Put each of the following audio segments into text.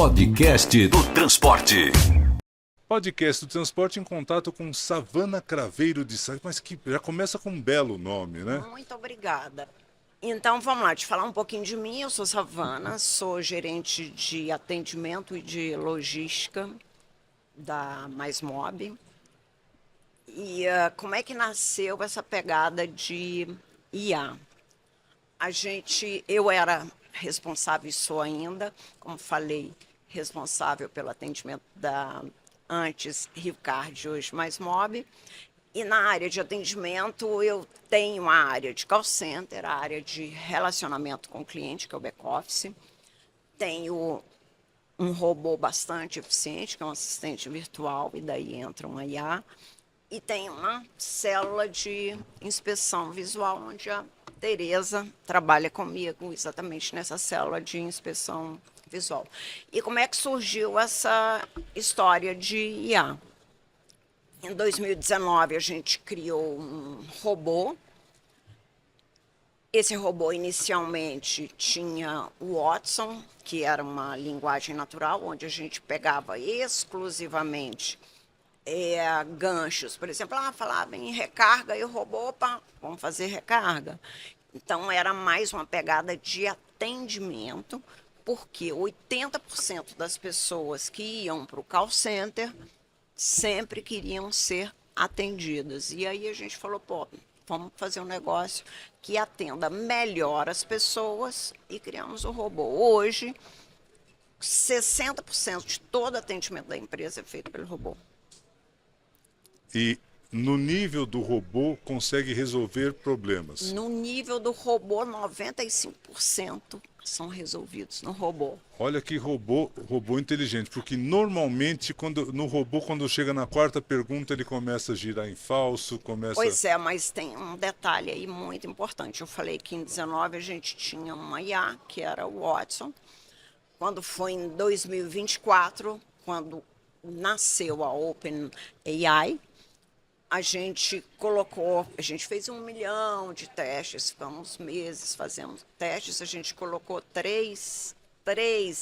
Podcast do Transporte. Podcast do Transporte em contato com Savana Craveiro de Sá, mas que já começa com um belo nome, né? Muito obrigada. Então, vamos lá, te falar um pouquinho de mim. Eu sou Savana, sou gerente de atendimento e de logística da Mais Mob. E como é que nasceu essa pegada de IA? Eu era responsável e sou ainda, como falei, responsável pelo atendimento da antes Rivcard, hoje Mais Mob. E na área de atendimento eu tenho a área de call center, a área de relacionamento com o cliente, que é o back-office. Tenho um robô bastante eficiente, que é um assistente virtual, e daí entra uma IA. E tem uma célula de inspeção visual, onde a Tereza trabalha comigo exatamente nessa célula de inspeção visual. E como é que surgiu essa história de IA? Em 2019, a gente criou um robô. Esse robô, inicialmente, tinha o Watson, que era uma linguagem natural, onde a gente pegava exclusivamente ganchos. Por exemplo, falava em recarga e o robô, opa, vamos fazer recarga. Então, era mais uma pegada de atendimento, porque 80% das pessoas que iam para o call center sempre queriam ser atendidas. E aí a gente falou, vamos fazer um negócio que atenda melhor as pessoas e criamos o robô. Hoje, 60% de todo atendimento da empresa é feito pelo robô. E no nível do robô consegue resolver problemas. No nível do robô, 95% são resolvidos no robô. Olha que robô inteligente, porque normalmente quando chega na quarta pergunta ele começa a girar em falso, Pois é, mas tem um detalhe aí muito importante. Eu falei que em 19 a gente tinha uma IA, que era o Watson. Quando foi em 2024, quando nasceu a OpenAI, a gente fez 1 milhão de testes, ficamos meses fazendo testes, a gente colocou três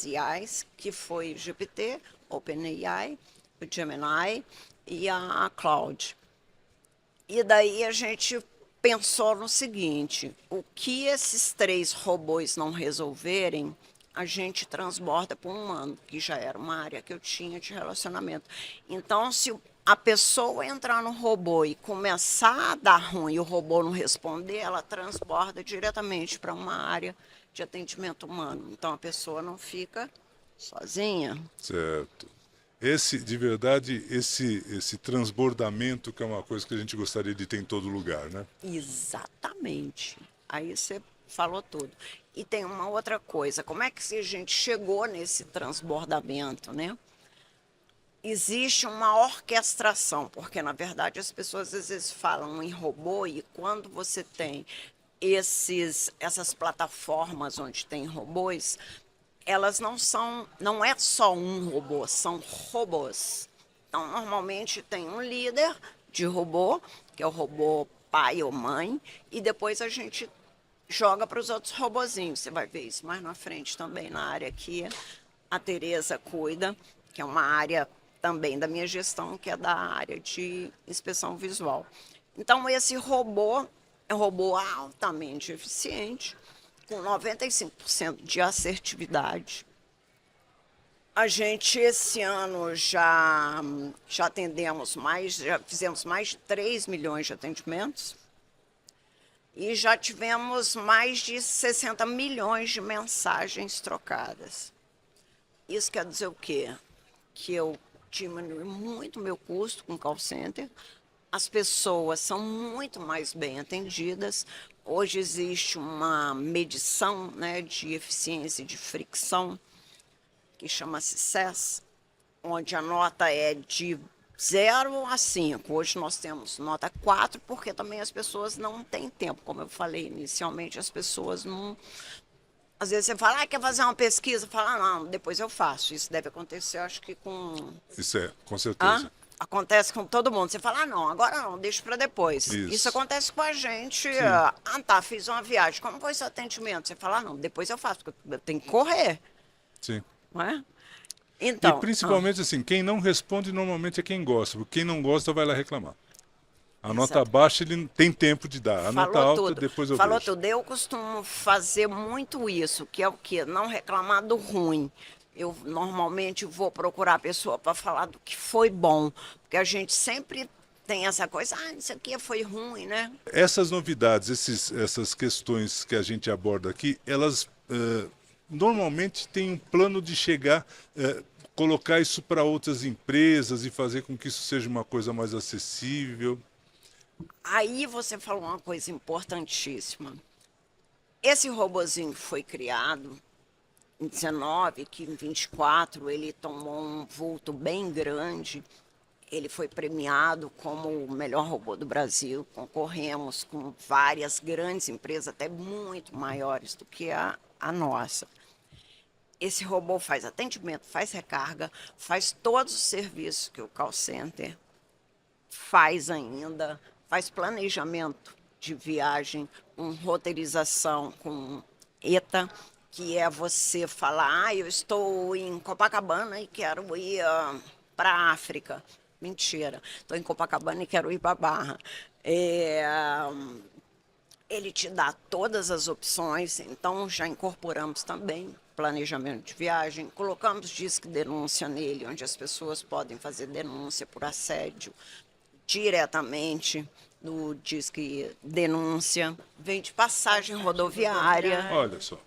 IAs, que foi o GPT, OpenAI, o Gemini e a Claude. E daí a gente pensou no seguinte, o que esses 3 robôs não resolverem, a gente transborda para um humano, que já era uma área que eu tinha de relacionamento. Então, se a pessoa entrar no robô e começar a dar ruim e o robô não responder, ela transborda diretamente para uma área de atendimento humano. Então, a pessoa não fica sozinha. Certo. De verdade, esse transbordamento que é uma coisa que a gente gostaria de ter em todo lugar, né? Exatamente. Aí você falou tudo. E tem uma outra coisa, como é que a gente chegou nesse transbordamento, né? Existe uma orquestração, porque, na verdade, as pessoas às vezes falam em robô e quando você tem essas plataformas onde tem robôs, elas não é só um robô, são robôs. Então, normalmente tem um líder de robô, que é o robô pai ou mãe, e depois a gente joga para os outros robozinhos. Você vai ver isso mais na frente também, na área que a Tereza cuida, que é uma área também da minha gestão, que é da área de inspeção visual. Então, esse robô é um robô altamente eficiente, com 95% de assertividade. A gente, esse ano, já fizemos mais de 3 milhões de atendimentos e já tivemos mais de 60 milhões de mensagens trocadas. Isso quer dizer o quê? Que eu diminui muito meu custo com call center, as pessoas são muito mais bem atendidas. Hoje existe uma medição, né, de eficiência e de fricção, que chama-se CES, onde a nota é de 0 a 5. Hoje nós temos nota 4, porque também as pessoas não têm tempo. Como eu falei inicialmente, as pessoas não... Às vezes você fala, quer fazer uma pesquisa? Fala, não, depois eu faço. Isso deve acontecer, acho que com... Isso com certeza. Acontece com todo mundo. Você fala, não, agora não, deixa para depois. Isso acontece com a gente. Fiz uma viagem. Como foi seu atendimento? Você fala, não, depois eu faço, porque eu tenho que correr. Sim. Não é? E Então, principalmente assim, quem não responde normalmente é quem gosta, porque quem não gosta vai lá reclamar. A nota exato. baixa ele tem tempo de dar, a nota Falou alta tudo. depois eu Falou vejo. tudo. Eu costumo fazer muito isso, que é o quê? Não reclamar do ruim. Eu normalmente vou procurar a pessoa para falar do que foi bom, porque a gente sempre tem essa coisa, isso aqui foi ruim, né? Essas novidades, essas questões que a gente aborda aqui, elas normalmente têm um plano de chegar, colocar isso para outras empresas e fazer com que isso seja uma coisa mais acessível. Aí você falou uma coisa importantíssima. Esse robozinho que foi criado em 19, que em 24 ele tomou um vulto bem grande. Ele foi premiado como o melhor robô do Brasil. Concorremos com várias grandes empresas, até muito maiores do que a nossa. Esse robô faz atendimento, faz recarga, faz todos os serviços que o call center faz ainda, faz planejamento de viagem, com roteirização, com ETA, que é você falar, eu estou em Copacabana e quero ir para a África. Mentira, estou em Copacabana e quero ir para a Barra. Ele te dá todas as opções, então já incorporamos também planejamento de viagem, colocamos disque denúncia nele, onde as pessoas podem fazer denúncia por assédio diretamente no disque denúncia, vem de passagem rodoviária. Olha só.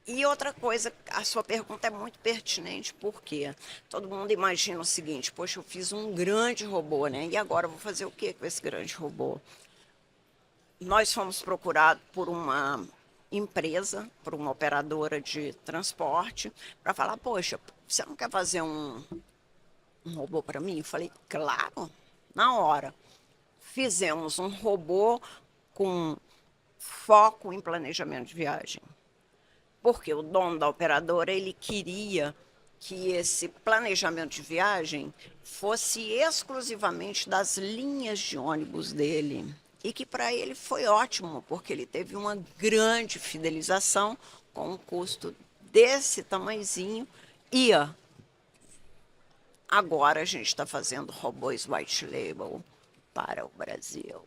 E outra coisa, a sua pergunta é muito pertinente, porque todo mundo imagina o seguinte, poxa, eu fiz um grande robô, né? E agora eu vou fazer o que com esse grande robô? Nós fomos procurados por uma empresa, por uma operadora de transporte, para falar, poxa, você não quer fazer um robô para mim? Eu falei, claro, na hora. Fizemos um robô com foco em planejamento de viagem. Porque o dono da operadora, ele queria que esse planejamento de viagem fosse exclusivamente das linhas de ônibus dele. E que para ele foi ótimo, porque ele teve uma grande fidelização com um custo desse tamanhozinho. E agora a gente está fazendo robôs white label para o Brasil.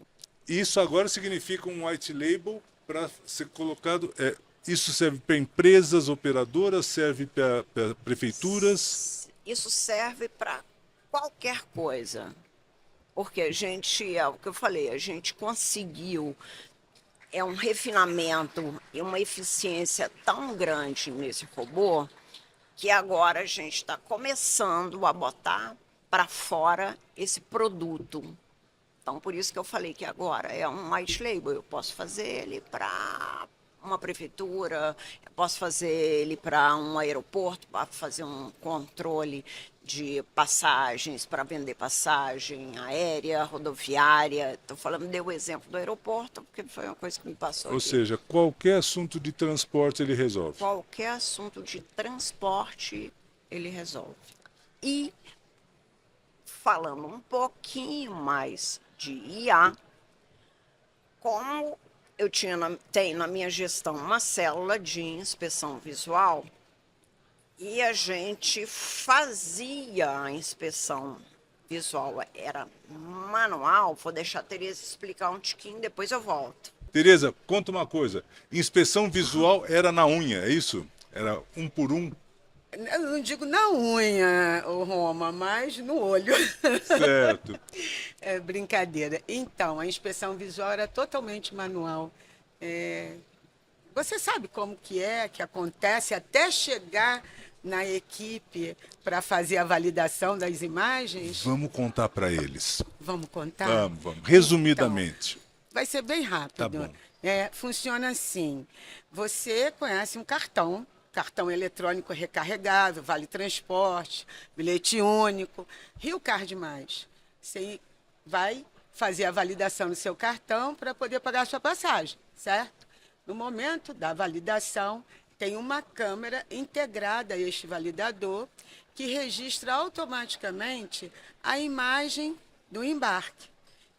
Isso agora significa um white label para ser colocado. Isso serve para empresas, operadoras, serve para prefeituras? Isso serve para qualquer coisa. Porque a gente, é o que eu falei, a gente conseguiu um refinamento e uma eficiência tão grande nesse robô que agora a gente está começando a botar para fora esse produto. Então, por isso que eu falei que agora é um white label. Eu posso fazer ele para uma prefeitura, eu posso fazer ele para um aeroporto, para fazer um controle de passagens, para vender passagem aérea, rodoviária. Estou falando, dei o exemplo do aeroporto, porque foi uma coisa que me passou. Ou aqui. seja, qualquer assunto de transporte ele resolve. Qualquer assunto de transporte ele resolve. E falando um pouquinho mais de IA, como eu tenho na minha gestão uma célula de inspeção visual e a gente fazia a inspeção visual, era manual, vou deixar a Tereza explicar um tiquinho, depois eu volto. Tereza, conta uma coisa. Inspeção visual era na unha, é isso? Era um por um? Eu não digo na unha, ô Roma, mas no olho. Certo. É brincadeira. Então, a inspeção visual era totalmente manual. Você sabe como que acontece até chegar na equipe para fazer a validação das imagens? Vamos contar para eles. Vamos contar? Vamos. Resumidamente. Então, vai ser bem rápido. Tá bom. Funciona assim. Você conhece um cartão eletrônico recarregável, vale transporte, bilhete único, Rio Card Mais. Você vai fazer a validação do seu cartão para poder pagar a sua passagem, certo? No momento da validação, tem uma câmera integrada a este validador que registra automaticamente a imagem do embarque.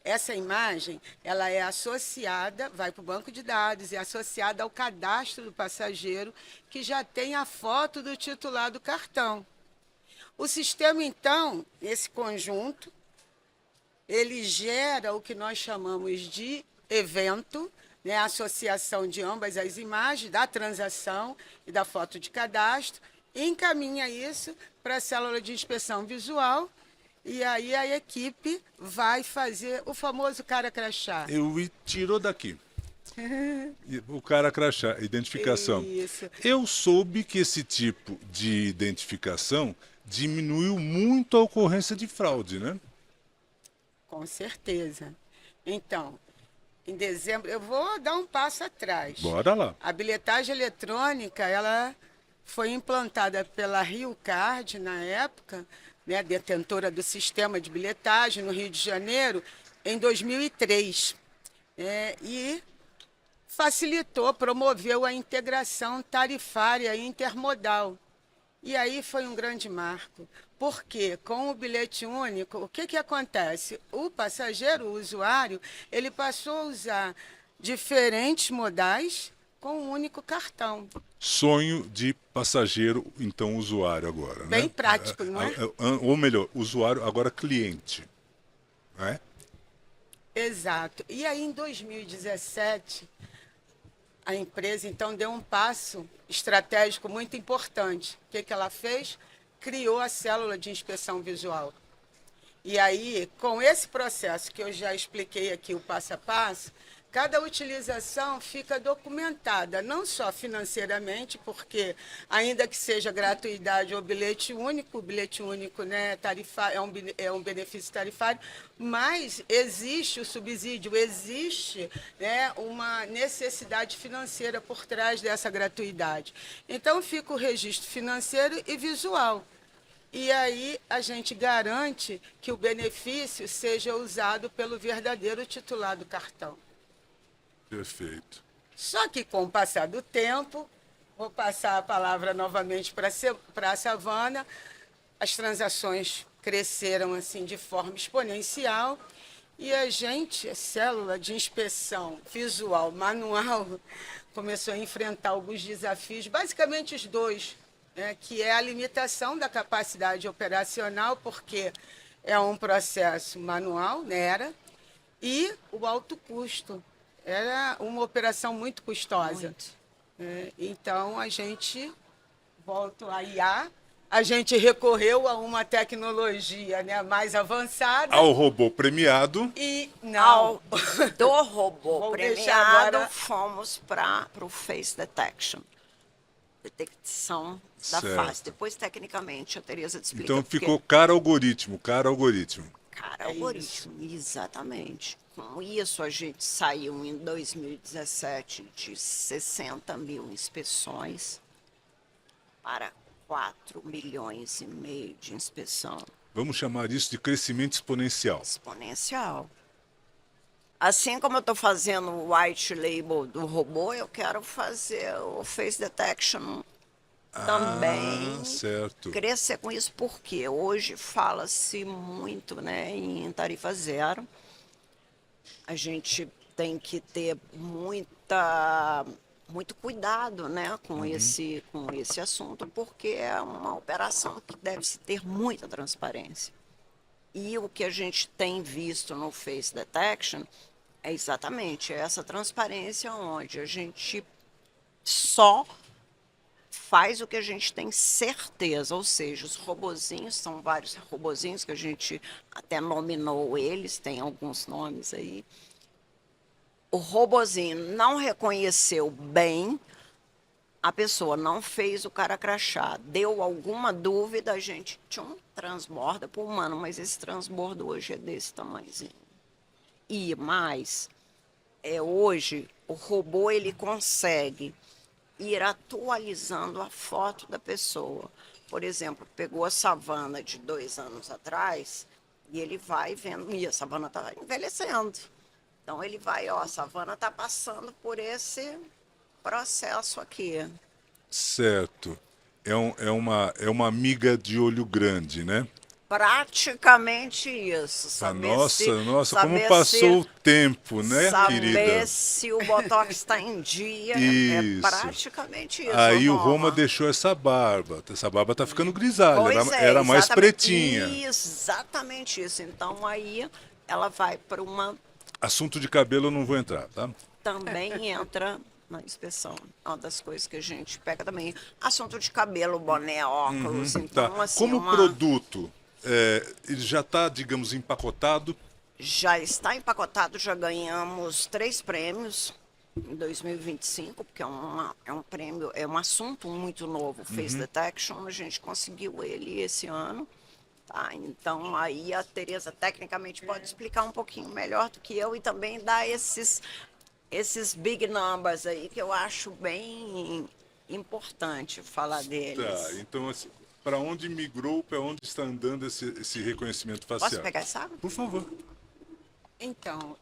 Essa imagem, ela é associada, vai para o banco de dados, é associada ao cadastro do passageiro, que já tem a foto do titular do cartão. O sistema, então, esse conjunto, ele gera o que nós chamamos de evento, né, a associação de ambas as imagens, da transação e da foto de cadastro, encaminha isso para a célula de inspeção visual, e aí a equipe vai fazer o famoso cara crachá. Tirou daqui. O cara crachá, identificação. Isso. Eu soube que esse tipo de identificação diminuiu muito a ocorrência de fraude, né? Com certeza. Então, em dezembro, eu vou dar um passo atrás. Bora lá. A bilhetagem eletrônica, ela foi implantada pela Rio Card na época, né, detentora do sistema de bilhetagem no Rio de Janeiro, em 2003. E facilitou, promoveu a integração tarifária intermodal. E aí foi um grande marco, porque com o bilhete único, o que acontece? O passageiro, o usuário, ele passou a usar diferentes modais com um único cartão. Sonho de passageiro, então usuário agora, né? Bem prático, não é? Ou melhor, usuário, agora cliente. Não é? Exato. E aí, em 2017, a empresa, então, deu um passo estratégico muito importante. O que ela fez? Criou a célula de inspeção visual. E aí, com esse processo que eu já expliquei aqui, o passo a passo, cada utilização fica documentada, não só financeiramente, porque, ainda que seja gratuidade ou bilhete único, o bilhete único, né, é um benefício tarifário, mas existe o subsídio, existe, né, uma necessidade financeira por trás dessa gratuidade. Então, fica o registro financeiro e visual. E aí a gente garante que o benefício seja usado pelo verdadeiro titular do cartão. Perfeito. Só que, com o passar do tempo, vou passar a palavra novamente para a Savana, as transações cresceram assim de forma exponencial e a célula de inspeção visual manual, começou a enfrentar alguns desafios, basicamente os dois, né, que é a limitação da capacidade operacional, porque é um processo manual, né, e o alto custo. Era uma operação muito custosa. Então, a gente, volta a IA, a gente recorreu a uma tecnologia, né, mais avançada. Ao robô premiado. E não. Do robô Vou premiado, deixar agora- fomos para o Face Detection. Detecção da Certo. face. Depois, tecnicamente, a Tereza te explica. Então porque- ficou cara algoritmo, cara algoritmo. Cara, algoritmo, exatamente. Com isso, a gente saiu em 2017 de 60 mil inspeções para 4 milhões e meio de inspeção Vamos chamar isso de crescimento exponencial. exponencial. Assim como eu estou fazendo o white label do robô, eu quero fazer o face detection também. Certo. Crescer com isso, porque hoje fala-se muito, né, em tarifa zero. A gente tem que ter muito cuidado, né, com esse assunto, porque é uma operação que deve-se ter muita transparência. E o que a gente tem visto no Face Detection é exatamente essa transparência, onde a gente só faz o que a gente tem certeza, ou seja, os robozinhos, são vários robozinhos que a gente até nominou eles, tem alguns nomes aí. O robozinho não reconheceu bem, a pessoa não fez o cara crachá, deu alguma dúvida, a gente transborda para o humano, mas esse transbordo hoje é desse tamanhozinho. E mais, hoje o robô ele consegue ir atualizando a foto da pessoa. Por exemplo, pegou a Savana de 2 anos atrás e ele vai vendo, e a Savana está envelhecendo. Então ele vai, a Savana está passando por esse processo aqui. Certo. É uma amiga de olho grande, né? praticamente isso. Nossa, como saber passou o tempo, né, querida? saber se o Botox está em dia. É Isso. praticamente isso, Aí o Roma Roma. deixou essa barba. Essa barba tá ficando grisalha, Pois é, era mais exatamente, pretinha. exatamente isso. Então aí ela vai para uma. Assunto de cabelo eu não vou entrar, tá? Também entra na inspeção. É uma das coisas que a gente pega também. Assunto de cabelo, boné, óculos. Tá. Então, assim, Como produto, ele já está, digamos, empacotado. já está empacotado, já ganhamos 3 prêmios em 2025, porque é um prêmio, é um assunto muito novo, Face Detection, a gente conseguiu ele esse ano. Tá, então aí a Tereza tecnicamente pode explicar um pouquinho melhor do que eu e também dar esses big numbers aí que eu acho bem importante falar Tá, deles. então, assim, para onde migrou, para onde está andando esse reconhecimento Posso facial? pegar essa água? Por favor. Então,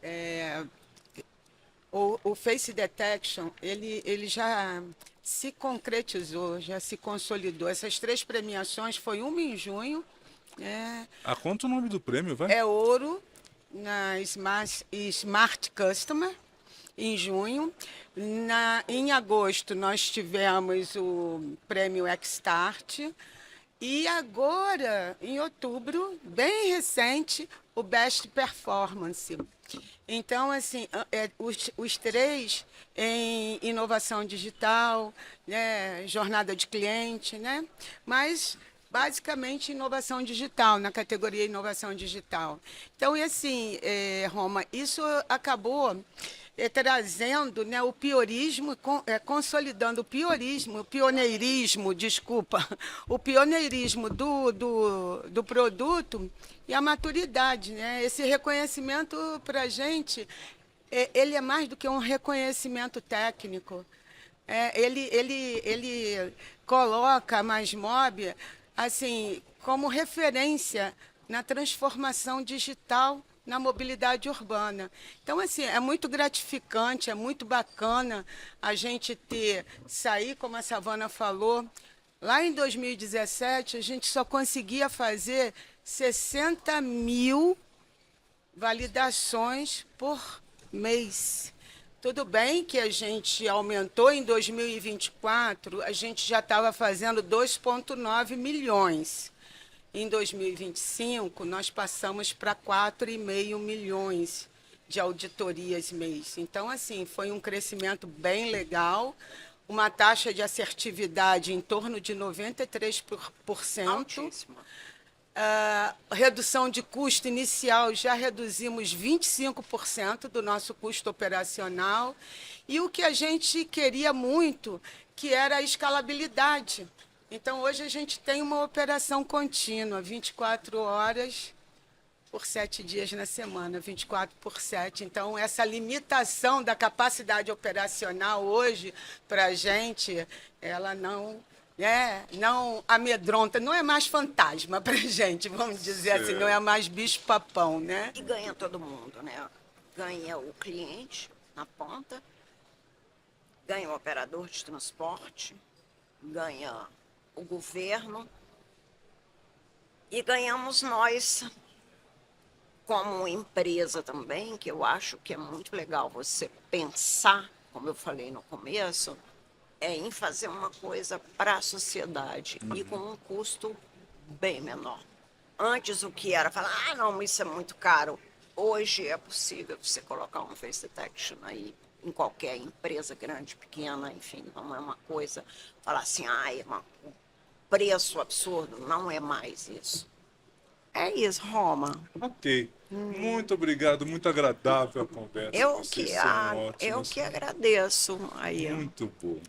o Face Detection, ele já se concretizou, já se consolidou. Essas 3 premiações foi uma em junho, né? Conta o nome do prêmio, vai? É ouro na Smart Customer, em junho. Em agosto, nós tivemos o prêmio Xstart. E agora, em outubro, bem recente, o Best Performance. Então, assim, os 3 em inovação digital, né, jornada de cliente, né? Mas basicamente inovação digital, na categoria inovação digital. Então, e assim, Roma, isso acabou trazendo, né, o piorismo, consolidando o pioneirismo, desculpa, o pioneirismo do produto e a maturidade. Né? Esse reconhecimento, para a gente, ele é mais do que um reconhecimento técnico. Ele coloca a MasMob assim, como referência na transformação digital na mobilidade urbana. Então, assim, é muito gratificante, é muito bacana a gente sair, como a Savana falou, lá em 2017, a gente só conseguia fazer 60 mil validações por mês. Tudo bem que a gente aumentou em 2024, a gente já estava fazendo 2,9 milhões. Em 2025, nós passamos para 4,5 milhões de auditorias mês. Então, assim, foi um crescimento bem legal, uma taxa de assertividade em torno de 93%. Altíssima. Redução de custo inicial, já reduzimos 25% do nosso custo operacional. E o que a gente queria muito, que era a escalabilidade. Então, hoje a gente tem uma operação contínua, 24 horas por 7 dias na semana, 24 por 7. Então, essa limitação da capacidade operacional hoje, para a gente, ela não amedronta, não é mais fantasma para a gente, vamos dizer assim, não é mais bicho-papão, né? E ganha todo mundo, né? Ganha o cliente na ponta, ganha o operador de transporte, ganha o governo e ganhamos nós como empresa também, que eu acho que é muito legal você pensar, como eu falei no começo, em fazer uma coisa para a sociedade e com um custo bem menor. Antes o que era falar, não, isso é muito caro. Hoje é possível você colocar um face detection aí em qualquer empresa grande, pequena, enfim, não é uma coisa, falar assim, é um preço absurdo, não é mais isso. É isso, Roma. Ok. Muito obrigado, muito agradável a conversa. Vocês são Eu ótimos. que agradeço aí. Muito bom.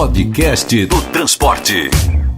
Podcast do Transporte.